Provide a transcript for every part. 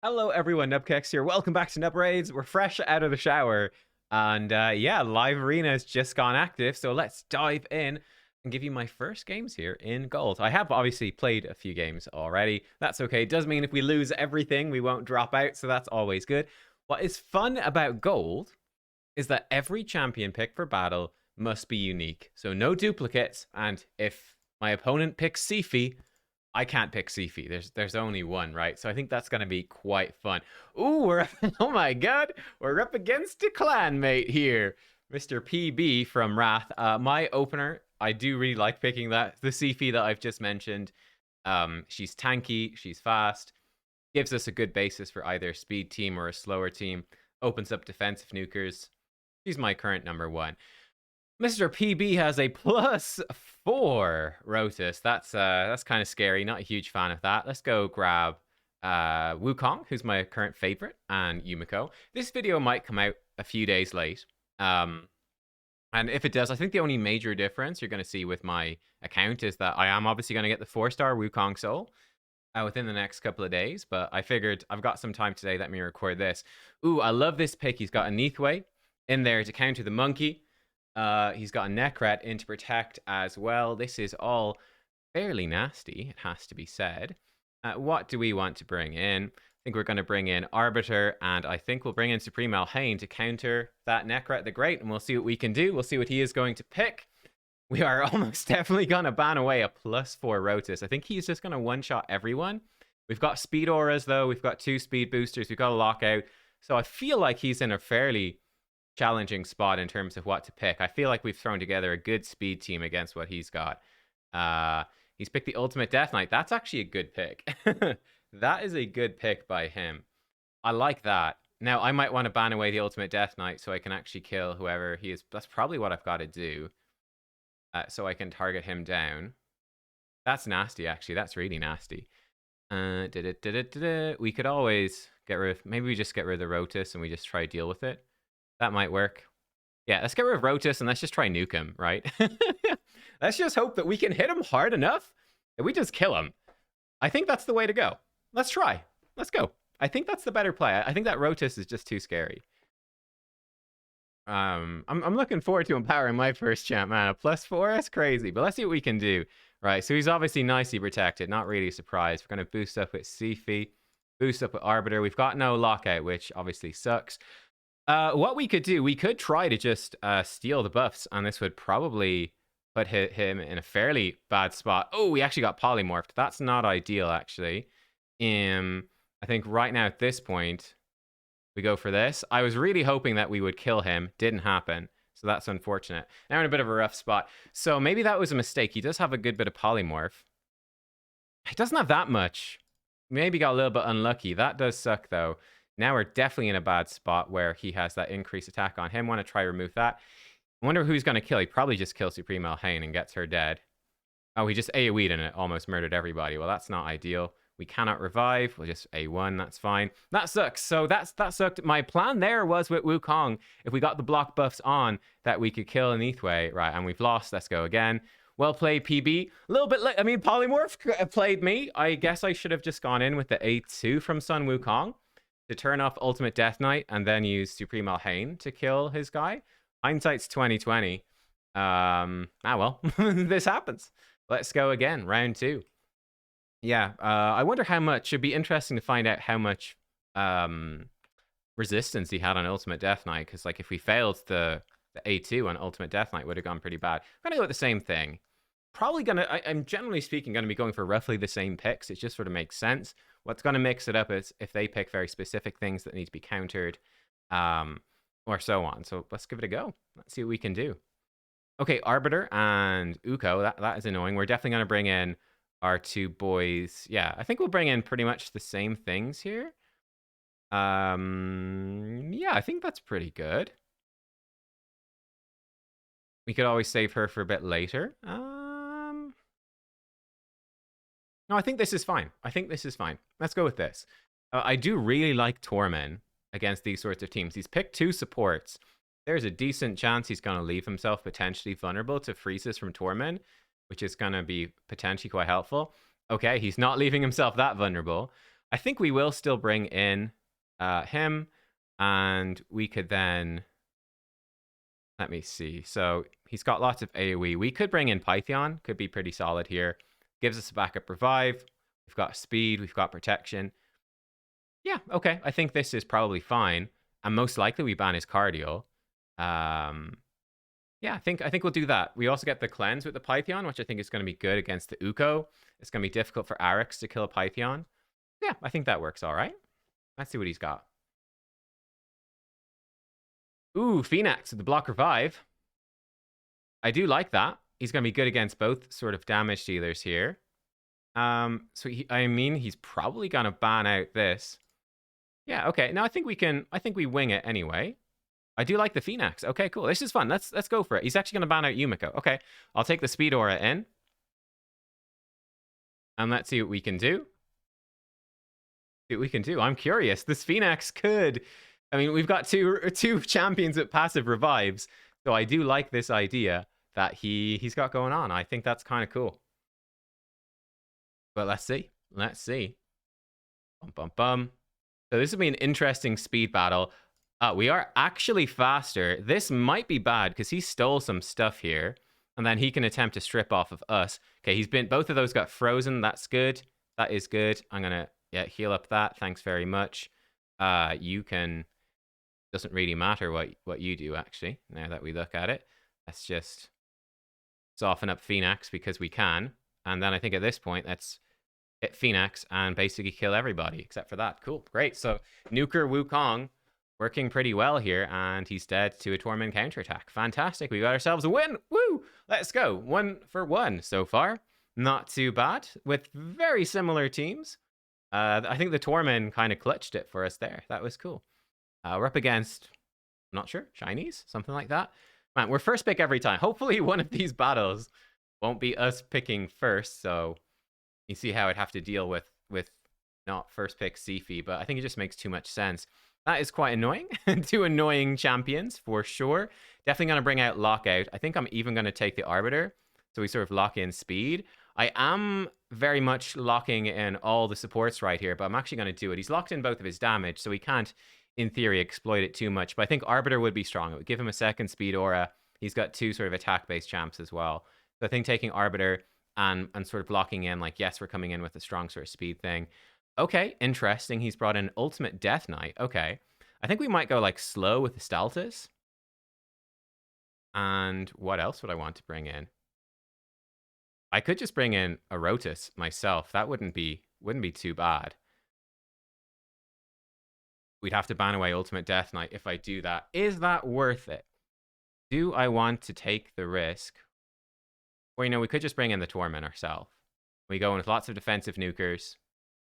Hello, everyone. Nubkeks here. Welcome back to Nub Raids. We're fresh out of the shower, and yeah, live arena has just gone active. So let's dive in and give you my first games here in gold. I have obviously played a few games already. That's okay. It does mean if we lose everything, we won't drop out. So that's always good. What is fun about gold is that every champion pick for battle must be unique. So no duplicates. And if my opponent picks Sifi, I can't pick Sifi. There's only one, right? So I think that's gonna be quite fun. Ooh, we're oh my god, we're up against a clan mate here, Mr. PB from Wrath. My opener, I do really like picking the Sifi that I've just mentioned. She's tanky, she's fast, gives us a good basis for either a speed team or a slower team. Opens up defensive nukers. She's my current number one. Mr. PB has a +4 Rotus. That's kind of scary. Not a huge fan of that. Let's go grab Wukong, who's my current favorite, and Yumiko. This video might come out a few days late. And if it does, I think the only major difference you're going to see with my account is that I am obviously going to get the 4-star Wukong Soul within the next couple of days. But I figured I've got some time today. Let me record this. Ooh, I love this pick. He's got a Neathway in there to counter the monkey. He's got a Necret in to protect as well. This is all fairly nasty, it has to be said. What do we want to bring in? I think we're going to bring in Arbiter, and I think we'll bring in Supreme Alhain to counter that Necret the Great, and we'll see what we can do. We'll see what he is going to pick. We are almost definitely going to ban away a +4 Rotus. I think he's just going to one-shot everyone. We've got speed auras, though. We've got 2 speed boosters. We've got a lockout. So I feel like he's in a fairly challenging spot in terms of what to pick. I feel like we've thrown together a good speed team against what he's got. He's picked the Ultimate Death Knight. That's actually a good pick. That is a good pick by him. I like that. Now, I might want to ban away the Ultimate Death Knight so I can actually kill whoever he is. That's probably what I've got to do. So I can target him down. That's nasty, actually. That's really nasty. We could always get rid of... Maybe we just get rid of the Rotus and we just try to deal with it. That might work. Yeah, let's get rid of Rotus and let's just try nuke him, right? Let's just hope that we can hit him hard enough that we just kill him. I think that's the way to go. Let's try. Let's go. I think that's the better play. I think that Rotus is just too scary. I'm looking forward to empowering my first champ, man. A +4? That's crazy. But let's see what we can do. Right, so he's obviously nicely protected. Not really surprised. We're going to boost up with Sifi. Boost up with Arbiter. We've got no lockout, which obviously sucks. What we could do, we could try to just steal the buffs, and this would probably put him in a fairly bad spot. Oh, we actually got polymorphed. That's not ideal, actually. I think right now at this point, we go for this. I was really hoping that we would kill him. Didn't happen, so that's unfortunate. Now we're in a bit of a rough spot. So maybe that was a mistake. He does have a good bit of polymorph. He doesn't have that much. Maybe got a little bit unlucky. That does suck, though. Now we're definitely in a bad spot where he has that increased attack on him. Want to try to remove that. I wonder who he's going to kill. He probably just kills Supreme Alhain and gets her dead. Oh, he just AoE'd and it almost murdered everybody. Well, that's not ideal. We cannot revive. We'll just A1. That's fine. That sucks. So that sucked. My plan there was with Wukong, if we got the block buffs on, that we could kill Neathway. Right, and we've lost. Let's go again. Well played, PB. A little bit late. I mean, Polymorph played me. I guess I should have just gone in with the A2 from Sun Wukong to turn off Ultimate Death Knight and then use Supreme Alhain to kill his guy. Hindsight's 2020. Well, this happens. Let's go again, round 2. Yeah, I wonder how much. It'd be interesting to find out how much resistance he had on Ultimate Death Knight, because like if we failed the A2 on Ultimate Death Knight, would have gone pretty bad. I'm gonna go with the same thing. Probably I'm generally speaking gonna be going for roughly the same picks. It just sort of makes sense. What's gonna mix it up is if they pick very specific things that need to be countered, or so on. So let's give it a go. Let's see what we can do. Okay, Arbiter and Uko. That is annoying. We're definitely gonna bring in our 2 boys. Yeah, I think we'll bring in pretty much the same things here. Yeah, I think that's pretty good. We could always save her for a bit later. No, I think this is fine. I think this is fine. Let's go with this. I do really like Tormen against these sorts of teams. He's picked 2 supports. There's a decent chance he's going to leave himself potentially vulnerable to freezes from Tormen, which is going to be potentially quite helpful. Okay, he's not leaving himself that vulnerable. I think we will still bring in him, and we could then let me see. So he's got lots of AoE. We could bring in Python, could be pretty solid here. Gives us a backup revive. We've got speed, we've got protection. Yeah, okay. I think this is probably fine. And most likely we ban his cardio. Yeah, I think we'll do that. We also get the cleanse with the Python, which I think is going to be good against the Uko. It's going to be difficult for Arix to kill a Python. Yeah, I think that works all right. Let's see what he's got. Ooh, Phoenix with the block revive. I do like that. He's going to be good against both sort of damage dealers here. So he's probably going to ban out this. Yeah, okay. No, I think we wing it anyway. I do like the Phoenix. Okay, cool. This is fun. Let's go for it. He's actually going to ban out Yumiko. Okay, I'll take the Speed Aura in. And let's see what we can do. See what we can do. I'm curious. This Phoenix could... I mean, we've got two champions with passive revives. So I do like this idea that he's got going on. I think that's kind of cool. But let's see. Let's see. Bum, bum, bum. So this will be an interesting speed battle. We are actually faster. This might be bad because he stole some stuff here. And then he can attempt to strip off of us. Okay, both of those got frozen. That's good. That is good. I'm going to heal up that. Thanks very much. You can... Doesn't really matter what you do, actually, now that we look at it. Let's just soften up Phoenix because we can. And then I think at this point, let's hit Phoenix and basically kill everybody except for that. Cool, great. So Nuker Wukong working pretty well here, and he's dead to a Torment counterattack. Fantastic, we got ourselves a win. Woo! Let's go. 1 for 1 so far. Not too bad with very similar teams. I think the Torment kind of clutched it for us there. That was cool. We're up against, I'm not sure, Chinese? Something like that. Man, we're first pick every time. Hopefully one of these battles won't be us picking first, so you see how I'd have to deal with not first pick Sifi, but I think it just makes too much sense. That is quite annoying. 2 annoying champions, for sure. Definitely going to bring out Lockout. I think I'm even going to take the Arbiter, so we sort of lock in speed. I am very much locking in all the supports right here, but I'm actually going to do it. He's locked in both of his damage, so he can't, in theory, exploit it too much. But I think Arbiter would be strong. It would give him a second speed aura. He's got 2 sort of attack-based champs as well. So I think taking Arbiter and sort of locking in, like, yes, we're coming in with a strong sort of speed thing. Okay, interesting. He's brought in Ultimate Death Knight. Okay. I think we might go, like, slow with the Staltis. And what else would I want to bring in? I could just bring in a Rotus myself. That wouldn't be too bad. We'd have to ban away Ultimate Death Knight if I do that. Is that worth it? Do I want to take the risk? Or, you know, we could just bring in the Torment ourselves. We go in with lots of defensive nukers.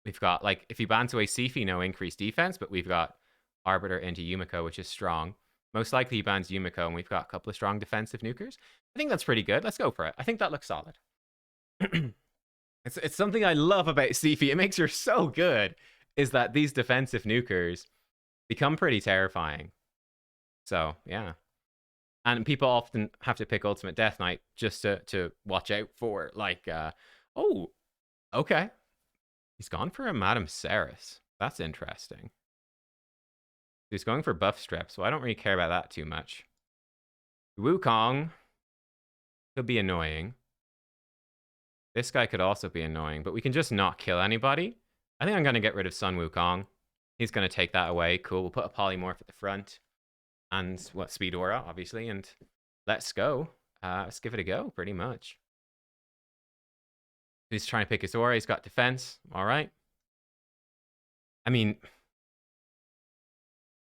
We've got, like, if he bans away Sifi, no increased defense, but we've got Arbiter into Yumiko, which is strong. Most likely he bans Yumiko, and we've got a couple of strong defensive nukers. I think that's pretty good. Let's go for it. I think that looks solid. It's something I love about Sifi. It makes her so good, is that these defensive nukers become pretty terrifying. So, yeah. And people often have to pick Ultimate Death Knight just to watch out for, like, oh, okay. He's gone for a Madame Ceres. That's interesting. He's going for buff strip, so I don't really care about that too much. Wukong could be annoying. This guy could also be annoying, but we can just not kill anybody. I think I'm going to get rid of Sun Wukong. He's going to take that away. Cool. We'll put a polymorph at the front. And, what, Speed Aura, obviously. And let's go. Let's give it a go, pretty much. He's trying to pick his aura. He's got defense. All right. I mean,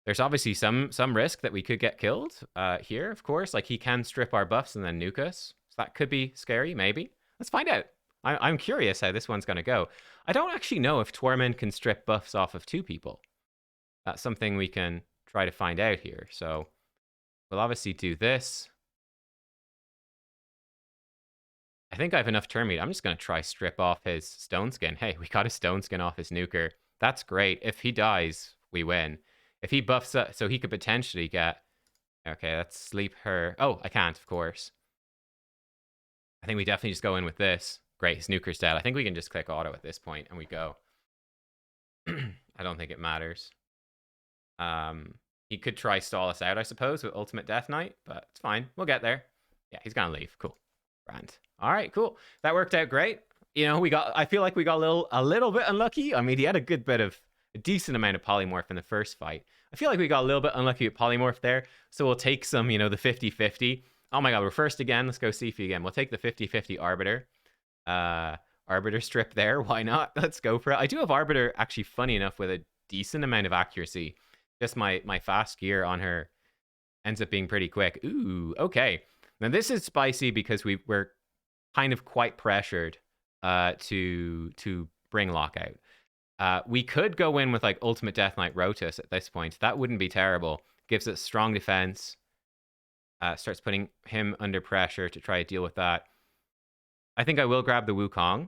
there's obviously some risk that we could get killed here, of course. Like, he can strip our buffs and then nuke us. So that could be scary, maybe. Let's find out. I'm curious how this one's going to go. I don't actually know if Torment can strip buffs off of 2 people. That's something we can try to find out here. So we'll obviously do this. I think I have enough turn meat. I'm just going to try strip off his stone skin. Hey, we got a stone skin off his nuker. That's great. If he dies, we win. If he buffs up, so he could potentially get... Okay, let's sleep her. Oh, I can't, of course. I think we definitely just go in with this. Great, his nuker's dead. I think we can just click auto at this point, and we go. I don't think it matters. He could try stall us out, I suppose, with Ultimate Death Knight, but it's fine. We'll get there. Yeah, he's gonna leave. Cool. Grand. All right, cool. That worked out great. You know, I feel like we got a little bit unlucky. I mean, he had a decent amount of polymorph in the first fight. I feel like we got a little bit unlucky with polymorph there. So we'll take some, the 50-50. Oh my god, we're first again. Let's go Sifi again. We'll take the 50-50 Arbiter. Arbiter strip there. Why not? Let's go for it. I do have Arbiter actually, funny enough, with a decent amount of accuracy. Just my fast gear on her ends up being pretty quick. Ooh, okay. Now this is spicy because we're kind of quite pressured to bring lockout. We could go in with like Ultimate Death Knight Rotus at this point. That wouldn't be terrible. Gives it strong defense. Starts putting him under pressure to try to deal with that. I think I will grab the Wukong.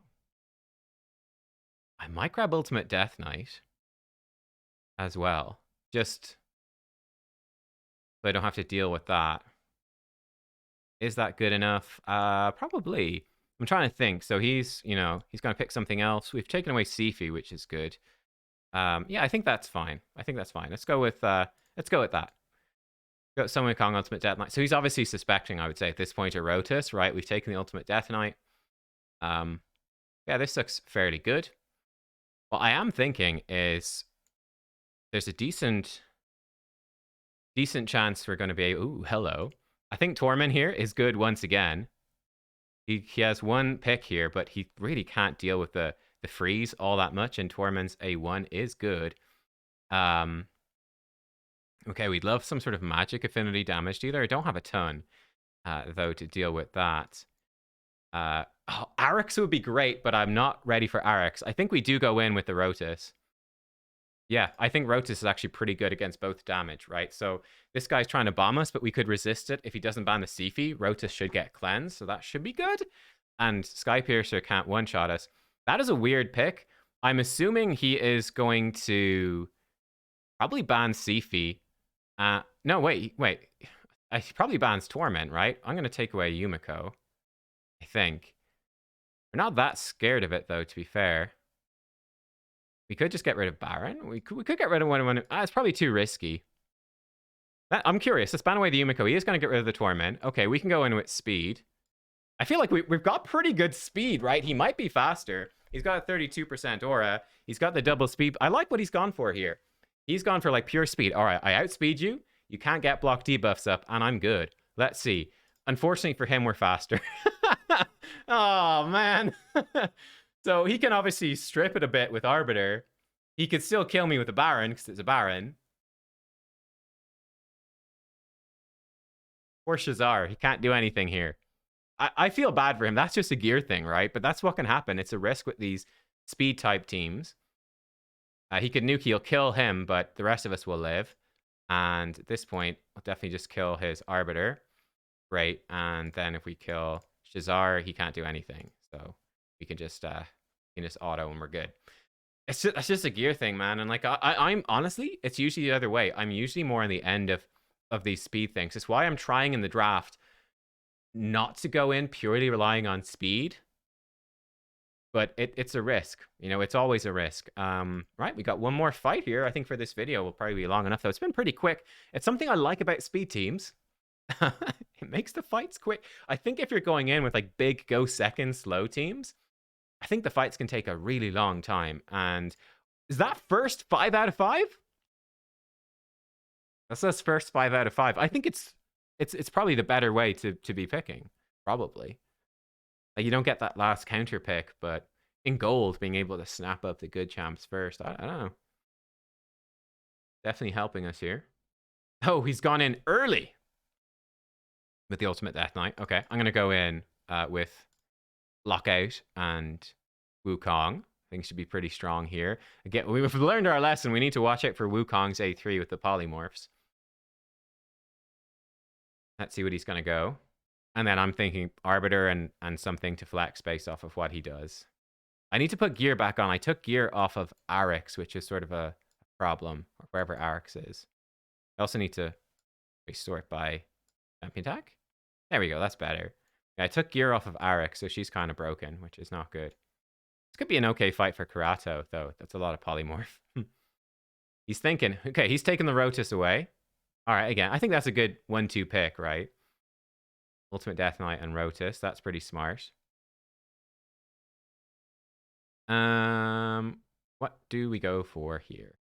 I might grab Ultimate Death Knight as well. Just so I don't have to deal with that. Is that good enough? Probably. I'm trying to think. So he's going to pick something else. We've taken away Sifi, which is good. Yeah, I think that's fine. Let's go with that. Got Sun Wukong Ultimate Death Knight. So he's obviously suspecting, I would say, at this point, a Rotus, right? We've taken the Ultimate Death Knight. Yeah, this looks fairly good. What I am thinking is there's a decent chance we're going to be... Ooh, hello. I think Torment here is good once again. He has one pick here, but he really can't deal with the freeze all that much, and Torment's A1 is good. Okay, we'd love some sort of magic affinity damage dealer. I don't have a ton, though, to deal with that. Arix would be great, but I'm not ready for Arix. I think we do go in with the Rotus. Yeah, I think Rotus is actually pretty good against both damage, right? So this guy's trying to bomb us, but we could resist it. If he doesn't ban the Sifi, Rotus should get cleansed, so that should be good. And Skypiercer can't one-shot us. That is a weird pick. I'm assuming he is going to probably ban Sifi. No, wait. He probably bans Torment, right? I'm going to take away Yumiko, I think. We're not that scared of it, though, to be fair. We could just get rid of Baron. We could get rid of one. It's probably too risky. I'm curious. Let's ban away the Yumiko. He is going to get rid of the Torment. Okay, we can go in with speed. I feel like we've got pretty good speed, right? He might be faster. He's got a 32% aura. He's got the double speed. I like what he's gone for here. He's gone for like pure speed. All right, I outspeed you. You can't get block debuffs up, and I'm good. Let's see. Unfortunately for him, we're faster. Oh, man. So he can obviously strip it a bit with Arbiter. He could still kill me with a Baron, because it's a Baron. Poor Shazar. He can't do anything here. I feel bad for him. That's just a gear thing, right? But that's what can happen. It's a risk with these speed-type teams. He could nuke, he'll kill him, but the rest of us will live. And at this point, we'll definitely just kill his Arbiter. Great. And then if we kill Shazar, he can't do anything. So we can just auto and we're good. It's just a gear thing, man. And like I'm honestly, it's usually the other way. I'm usually more on the end of these speed things. It's why I'm trying in the draft not to go in purely relying on speed. But it's a risk. It's always a risk. Right, we got one more fight here. I think for this video will probably be long enough, though. It's been pretty quick. It's something I like about speed teams. It makes the fights quick. I think if you're going in with like big go second slow teams, I think the fights can take a really long time. And is that first 5 out of 5? That's his first 5 out of 5. I think it's probably the better way to be picking. Probably. Like, you don't get that last counter pick, but in gold, being able to snap up the good champs first, I don't know. Definitely helping us here. Oh, he's gone in early with the Ultimate Death Knight. Okay, I'm going to go in with Lockout and Wukong. I think should be pretty strong here. Again, we've learned our lesson. We need to watch out for Wukong's A3 with the polymorphs. Let's see what he's going to go. And then I'm thinking Arbiter and something to flex based off of what he does. I need to put gear back on. I took gear off of Arix, which is sort of a problem, or wherever Arix is. I also need to restore it by champion attack. There we go. That's better. Yeah, I took gear off of Arix, so she's kind of broken, which is not good. could be an okay fight for Karato, though. That's a lot of polymorph. He's thinking, okay, he's taking the Rotus away. All right, again, I think that's a good 1-2 pick, right? Ultimate Death Knight and Rotus. That's pretty smart. What do we go for here?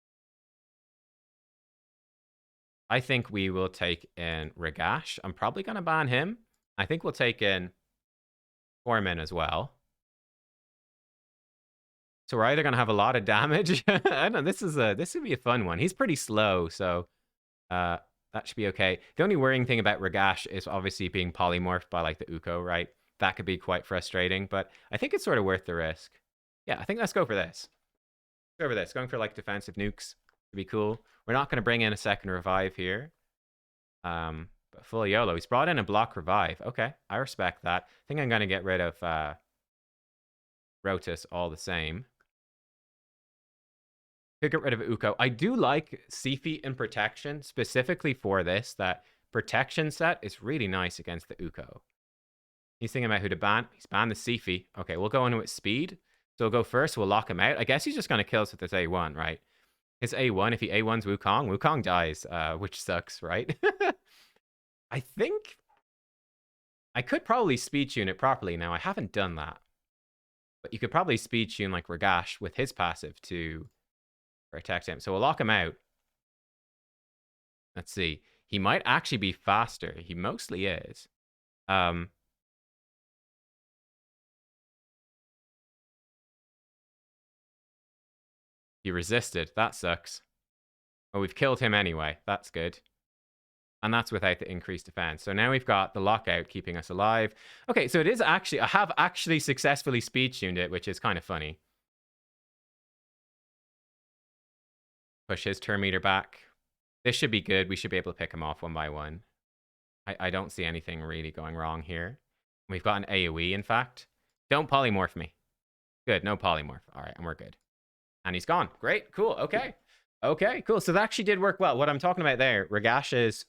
I think we will take in Ragash. I'm probably going to ban him. I think we'll take in Foreman as well. So we're either going to have a lot of damage. I don't know. This would be a fun one. He's pretty slow, so that should be okay. The only worrying thing about Ragash is obviously being polymorphed by like the Uko, right? That could be quite frustrating, but I think it's sort of worth the risk. Yeah, I think let's go for this. Go for this. Going for like defensive nukes would be cool. We're not going to bring in a second revive here. But full YOLO. He's brought in a block revive. Okay, I respect that. I think I'm going to get rid of Rotus all the same. Could get rid of Uko. I do like Seafeet in protection, specifically for this. That protection set is really nice against the Uko. He's thinking about who to ban. He's banned the Seafeet. Okay, we'll go into it speed. So we'll go first. We'll lock him out. I guess he's just going to kill us with his A1, right? His A1, if he A1s Wukong, Wukong dies, which sucks, right? I think I could probably speed tune it properly now. I haven't done that. But you could probably speed tune like Ragash with his passive to protect him. So we'll lock him out. Let's see. He might actually be faster. He mostly is. He resisted. That sucks. Oh, we've killed him anyway. That's good. And that's without the increased defense. So now we've got the lockout keeping us alive. Okay, so it is actually... I have actually successfully speed-tuned it, which is kind of funny. Push his turn meter back. This should be good. We should be able to pick him off one by one. I don't see anything really going wrong here. We've got an AoE, in fact. Don't polymorph me. Good, no polymorph. All right, and we're good. And he's gone. Great, cool, okay. Okay, cool. So that actually did work well. What I'm talking about there, Ragash's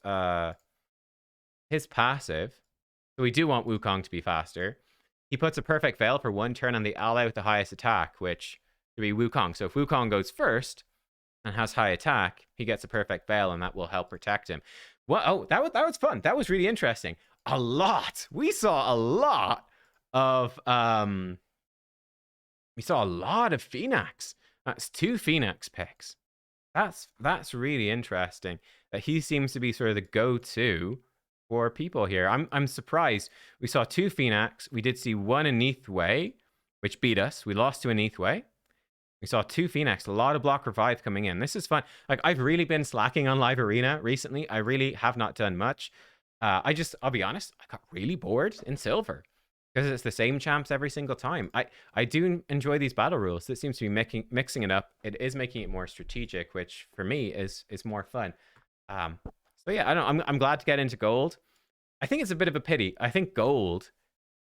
his passive. So we do want Wukong to be faster. He puts a perfect veil for one turn on the ally with the highest attack, which should be Wukong. So if Wukong goes first and has high attack, he gets a perfect veil, and that will help protect him. Well, oh, that was fun. That was really interesting. A lot. We saw a lot of Phoenix. That's 2 Phoenix picks. That's really interesting. That he seems to be sort of the go-to for people here. I'm surprised. We saw 2 Phoenix. We did see 1 Aneath Way, which beat us. We lost to Aneath Way. We saw 2 Phoenix. A lot of block revive coming in. This is fun. Like, I've really been slacking on Live Arena recently. I really have not done much. I'll be honest, I got really bored in Silver. Because it's the same champs every single time. I do enjoy these battle rules. This seems to be mixing it up. It is making it more strategic, which for me is more fun. So yeah, I don't. I'm glad to get into gold. I think it's a bit of a pity. I think gold,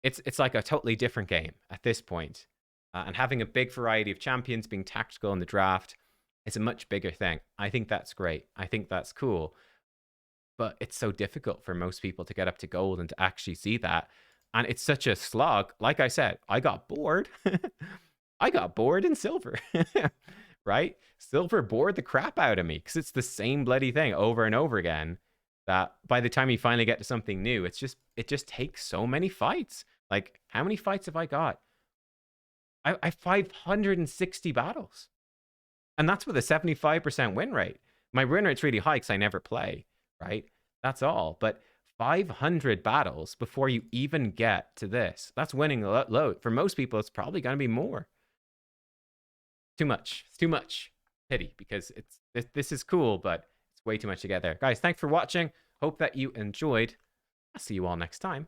it's like a totally different game at this point. And having a big variety of champions, being tactical in the draft, is a much bigger thing. I think that's great. I think that's cool. But it's so difficult for most people to get up to gold and to actually see that. And it's such a slog. Like I said, I got bored. I got bored in Silver, right? Silver bored the crap out of me because it's the same bloody thing over and over again. That by the time you finally get to something new, it just takes so many fights. Like, how many fights have I got? I 560 battles, and that's with a 75% win rate. My win rate's really high because I never play, right? That's all. But 500 battles before you even get to this. That's winning a load. For most people, it's probably going to be more. Too much. It's too much. Pity, because this is cool, but it's way too much to get there. Guys, thanks for watching. Hope that you enjoyed. I'll see you all next time.